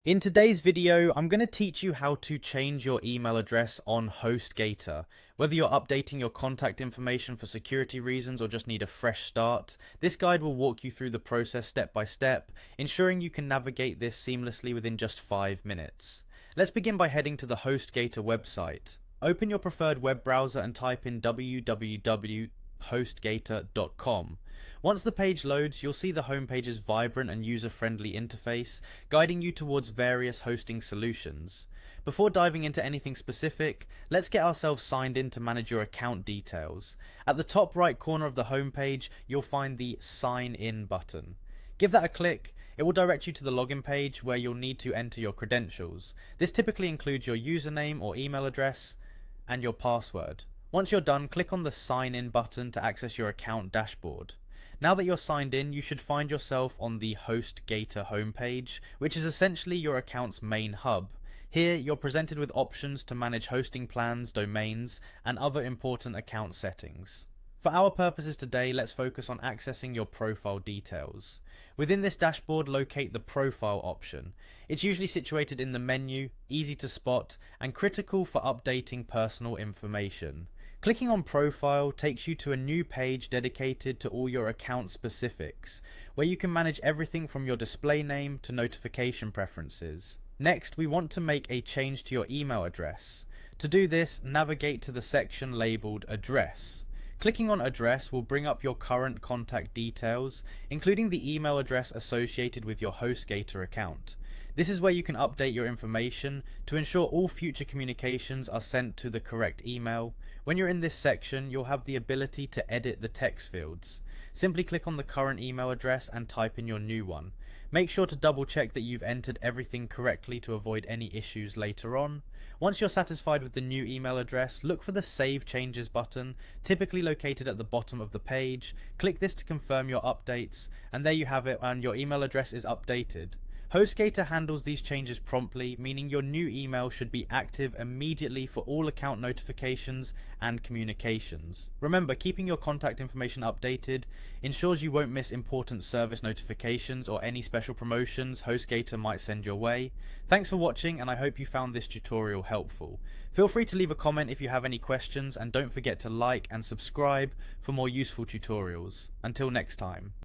In today's video, I'm going to teach you how to change your email address on Hostgator. Whether you're updating your contact information for security reasons or just need a fresh start, this guide will walk you through the process step by step, ensuring you can navigate this seamlessly within just 5 minutes. Let's begin by heading to the Hostgator website. Open your preferred web browser and type in www.hostgator.com. Once the page loads, you'll see the homepage's vibrant and user-friendly interface, guiding you towards various hosting solutions. Before diving into anything specific, let's get ourselves signed in to manage your account details. At the top right corner of the homepage, you'll find the Sign In button. Give that a click. It will direct you to the login page where you'll need to enter your credentials. This typically includes your username or email address and your password. Once you're done, click on the Sign In button to access your account dashboard. Now that you're signed in, you should find yourself on the Hostgator homepage, which is essentially your account's main hub. Here, you're presented with options to manage hosting plans, domains, and other important account settings. For our purposes today, let's focus on accessing your profile details. Within this dashboard, locate the Profile option. It's usually situated in the menu, easy to spot, and critical for updating personal information. Clicking on Profile takes you to a new page dedicated to all your account specifics, where you can manage everything from your display name to notification preferences. Next, we want to make a change to your email address. To do this, navigate to the section labeled Address. Clicking on Address will bring up your current contact details, including the email address associated with your Hostgator account. This is where you can update your information to ensure all future communications are sent to the correct email. When you're in this section, you'll have the ability to edit the text fields. Simply click on the current email address and type in your new one. Make sure to double check that you've entered everything correctly to avoid any issues later on. Once you're satisfied with the new email address, look for the Save Changes button, typically located at the bottom of the page. Click this to confirm your updates, and there you have it, and your email address is updated. Hostgator handles these changes promptly, meaning your new email should be active immediately for all account notifications and communications. Remember, keeping your contact information updated ensures you won't miss important service notifications or any special promotions Hostgator might send your way. Thanks for watching, and I hope you found this tutorial helpful. Feel free to leave a comment if you have any questions, and don't forget to like and subscribe for more useful tutorials. Until next time.